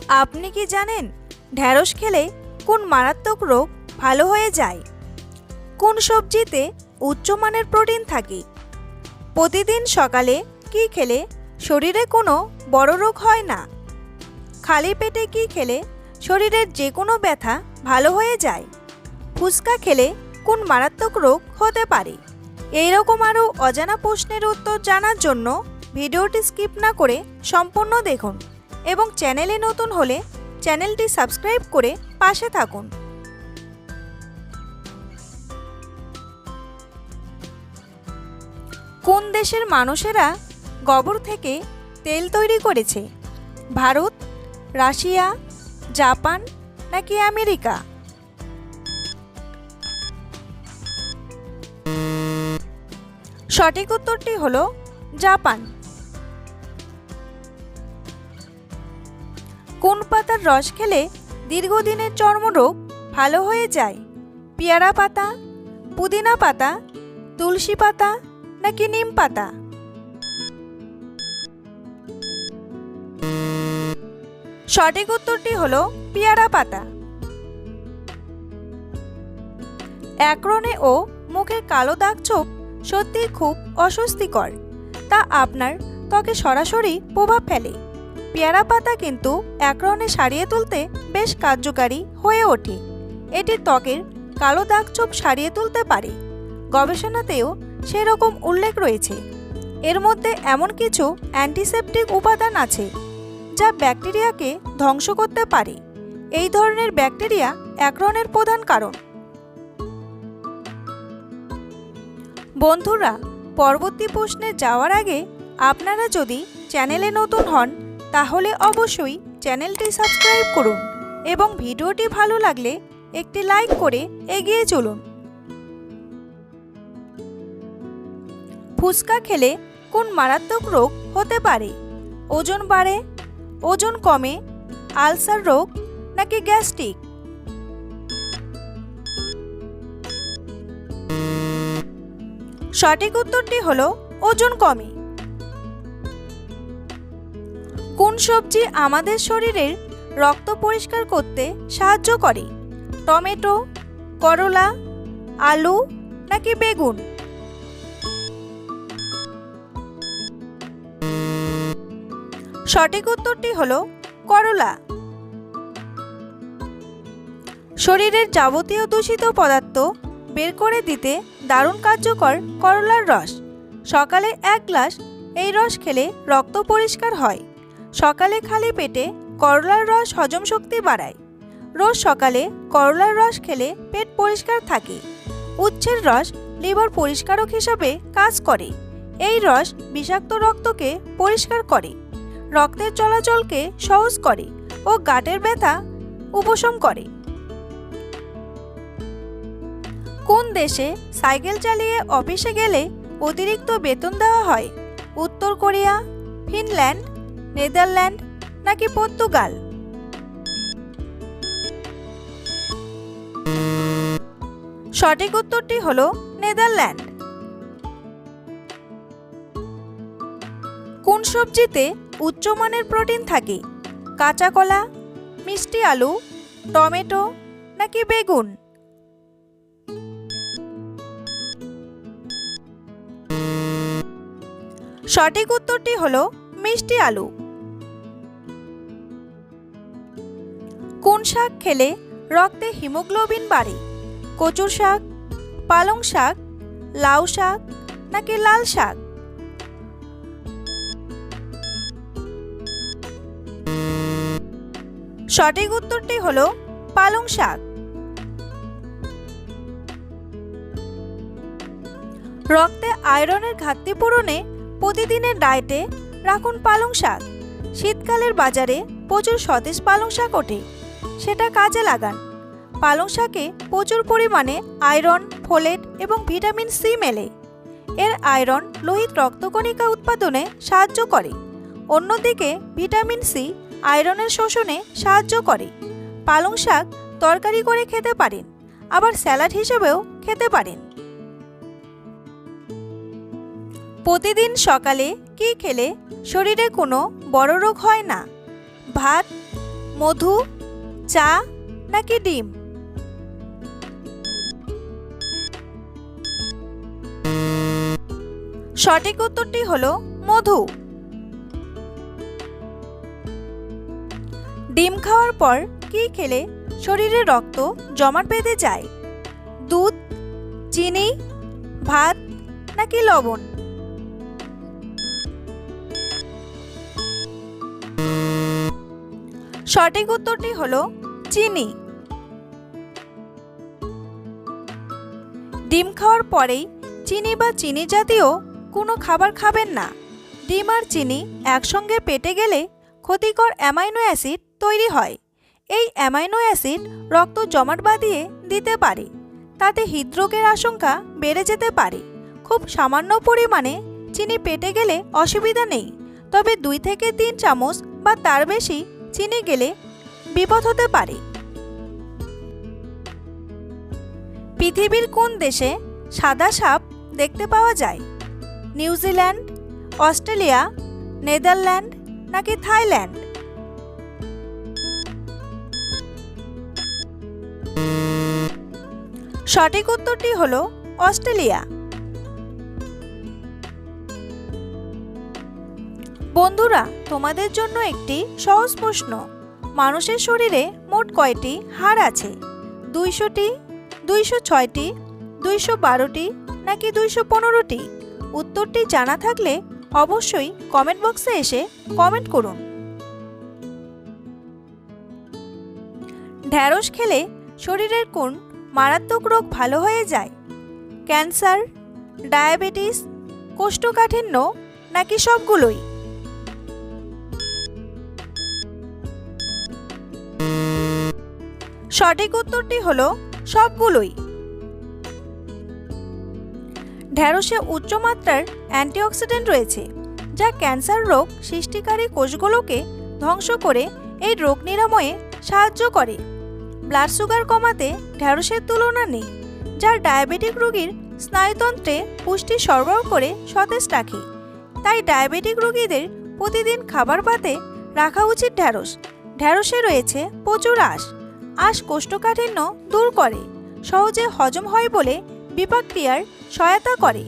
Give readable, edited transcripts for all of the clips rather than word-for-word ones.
আপনি কি জানেন ঢ্যাঁড়স খেলে কোন মারাত্মক রোগ ভালো হয়ে যায়? কোন সবজিতে উচ্চমানের প্রোটিন থাকে? প্রতিদিন সকালে কি খেলে শরীরে কোনো বড় রোগ হয় না? খালি পেটে কি খেলে শরীরের যে কোনো ব্যথা ভালো হয়ে যায়? ফুচকা খেলে কোন মারাত্মক রোগ হতে পারে? এই রকম আরও অজানা প্রশ্নের উত্তর জানার জন্য ভিডিওটি স্কিপ না করে সম্পূর্ণ দেখুন এবং চ্যানেলে নতুন হলে চ্যানেলটি সাবস্ক্রাইব করে পাশে থাকুন। কোন দেশের মানুষেরা গোবর থেকে তেল তৈরি করেছে? ভারত, রাশিয়া, জাপান নাকি আমেরিকা? সঠিক উত্তরটি হলো জাপান। কোন পাতার রস খেলে দীর্ঘদিনের চর্মরোগ ভালো হয়ে যায়? পেয়ারা পাতা, পুদিনা পাতা, তুলসী পাতা নাকি নিম পাতা? সঠিক উত্তরটি হলো পেয়ারা পাতা। একরণে ও মুখের কালো দাগ ছোপ সত্যি খুব অস্বস্তিকর, তা আপনার ত্বকে সরাসরি প্রভাব ফেলে। পেয়ারা পাতা কিন্তু একরণে সারিয়ে তুলতে বেশ কার্যকারী হয়ে ওঠে। এটি ত্বকের কালো দাগ ছোপ সারিয়ে তুলতে পারে। গবেষণাতেও সেরকম উল্লেখ রয়েছে। এর মধ্যে এমন কিছু অ্যান্টিসেপটিক উপাদান আছে যা ব্যাকটেরিয়াকে ধ্বংস করতে পারে। এই ধরনের ব্যাকটেরিয়া একরণের প্রধান কারণ। বন্ধুরা, পরবর্তী প্রশ্নে যাওয়ার আগে আপনারা যদি চ্যানেলে নতুন হন তাহলে অবশ্যই চ্যানেলটি সাবস্ক্রাইব করুন এবং ভিডিওটি ভালো লাগলে একটি লাইক করে এগিয়ে চলুন। ফুচকা খেলে কোন মারাত্মক রোগ হতে পারে? ওজন বাড়ে, ওজন কমে, আলসার রোগ নাকি গ্যাস্ট্রিক? সঠিক উত্তরটি হলো ওজন কমে। কোন সবজি আমাদের শরীরের রক্ত পরিষ্কার করতে সাহায্য করে? টমেটো, করলা, আলু নাকি বেগুন? সঠিক উত্তরটি হলো করলা। শরীরের যাবতীয় দূষিত পদার্থ বের করে দিতে দারুণ কার্যকর করলার রস। সকালে 1 গ্লাস এই রস খেলে রক্ত পরিষ্কার হয়। সকালে খালি পেটে করলার রস হজম শক্তি বাড়ায়। রোজ সকালে করলার রস খেলে পেট পরিষ্কার থাকে। উচ্ছের রস লিভার পরিষ্কারক হিসাবে কাজ করে। এই রস বিষাক্ত রক্তকে পরিষ্কার করে, রক্তের চলাচলকে সহজ করে ও গাঁটের ব্যথা উপশম করে। কোন দেশে সাইকেল চালিয়ে অফিসে গেলে অতিরিক্ত বেতন দেওয়া হয়? উত্তর কোরিয়া, ফিনল্যান্ড, নেদারল্যান্ড নাকি পর্তুগাল? সঠিক উত্তরটি হলো নেদারল্যান্ড। কোন সবজিতে উচ্চমানের প্রোটিন থাকে? কাঁচা কলা, মিষ্টি আলু, টমেটো নাকি বেগুন? সঠিক উত্তরটি হলো মিষ্টি আলু। কোন শাক খেলে রক্তে হিমোগ্লোবিন বাড়ে? কচুর শাক, পালং শাক, লাউ শাক নাকি লাল শাক? সঠিক উত্তরটি হলো পালং শাক। রক্তে আয়রনের ঘাটতি পূরণে প্রতিদিনের ডায়েটে রাখুন পালং শাক। শীতকালের বাজারে প্রচুর সতেজ পালং শাক ওঠে, সেটা কাজে লাগান। পালং শাকে প্রচুর পরিমাণে আয়রন, ফোলেট এবং ভিটামিন সি মেলে। এর আয়রন লোহিত রক্তকণিকা উৎপাদনে সাহায্য করে। অন্যদিকে ভিটামিন সি আয়রনের শোষণে সাহায্য করে। পালং শাক তরকারি করে খেতে পারেন, আবার স্যালাড হিসেবেও খেতে পারেন। প্রতিদিন সকালে কি খেলে শরীরে কোনো বড় রোগ হয় না? ভাত, মধু, চা নাকি ডিম? সঠিক উত্তরটি হলো মধু। ডিম খাওয়ার পর কি খেলে শরীরে রক্ত জমাট বেঁধে যায়? দুধ, চিনি, ভাত নাকি লবণ? সঠিক উত্তরটি হলো চিনি। ডিম খাওয়ার পরেই চিনি বা চিনি জাতীয় কোনো খাবার খাবেন না। ডিম আর চিনি একসঙ্গে পেটে গেলে ক্ষতিকর অ্যামাইনো অ্যাসিড তৈরি হয়। এই অ্যামাইনো অ্যাসিড রক্ত জমাট বাঁধিয়ে দিতে পারে, তাতে হৃদরোগের আশঙ্কা বেড়ে যেতে পারে। খুব সামান্য পরিমাণে চিনি পেটে গেলে অসুবিধা নেই, তবে 2 থেকে 3 চামচ বা তার বেশি চিনি গেলে বিপদ হতে পারে। পৃথিবীর কোন দেশে সাদা সাপ দেখতে পাওয়া যায়? নিউজিল্যান্ড, অস্ট্রেলিয়া, নেদারল্যান্ড নাকি থাইল্যান্ড? সঠিক উত্তরটি হলো অস্ট্রেলিয়া। বন্ধুরা, তোমাদের জন্য একটি সহজ প্রশ্ন। মানুষের শরীরে মোট কয়টি হাড় আছে? 200টি, 206টি, 212টি নাকি 215টি? উত্তরটি জানা থাকলে অবশ্যই কমেন্ট বক্সে এসে কমেন্ট করুন। ঢ্যাঁড়স খেলে শরীরের কোন মারাত্মক রোগ ভালো হয়ে যায়? ক্যান্সার, ডায়াবেটিস, কোষ্ঠকাঠিন্য নাকি সবগুলোই? সঠিক উত্তরটি হলো সবগুলোই। ঢ্যাঁড়সে উচ্চমাত্রার অ্যান্টিঅক্সিডেন্ট রয়েছে, যা ক্যান্সার রোগ সৃষ্টিকারী কোষগুলোকে ধ্বংস করে এই রোগ নিরাময়ে সাহায্য করে। ব্লাড সুগার কমাতে ঢ্যাঁড়সের তুলনা নেই, যা ডায়াবেটিক রোগীর স্নায়ুতন্ত্রে পুষ্টি সরবরাহ করে সতেজ রাখে। তাই ডায়াবেটিক রোগীদের প্রতিদিন খাবার পাতে রাখা উচিত ঢ্যাঁড়স। ঢ্যাঁড়সে রয়েছে প্রচুর আঁশ। আঁশ কোষ্ঠকাঠিন্য দূর করে, সহজে হজম হয় বলে বিপাক ক্রিয়ার সহায়তা করে।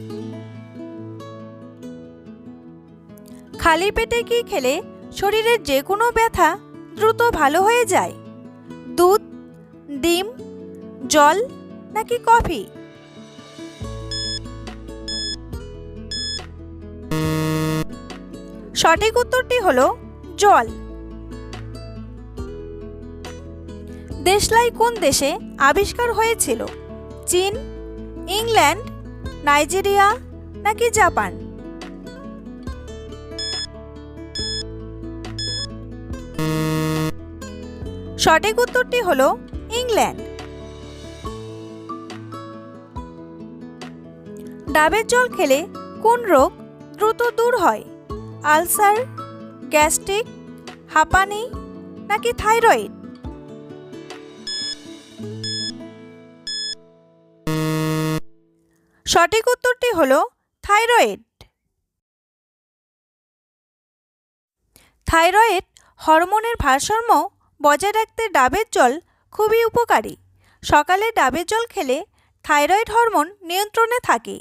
খালি পেটে কি খেলে শরীরের যে কোনো ব্যথা দ্রুত ভালো হয়ে যায়? দুধ, ডিম, জল নাকি কফি? সঠিক উত্তরটি হলো জল। দেশলাই কোন দেশে আবিষ্কার হয়েছিল? চীন, ইংল্যান্ড, নাইজেরিয়া নাকি জাপান? সঠিক উত্তরটি হলো ইংল্যান্ড। ডাবের জল খেলে কোন রোগ দ্রুত দূর হয়? আলসার, গ্যাস্ট্রিক, হাঁপানি নাকি থাইরয়েড? সঠিক উত্তরটি হলো থাইরয়েড। থাইরয়েড হরমোনের ভারসাম্য বজায় রাখতে ডাবের জল খুবই উপকারী। সকালে ডাবের জল খেলে থাইরয়েড হরমোন নিয়ন্ত্রণে থাকে।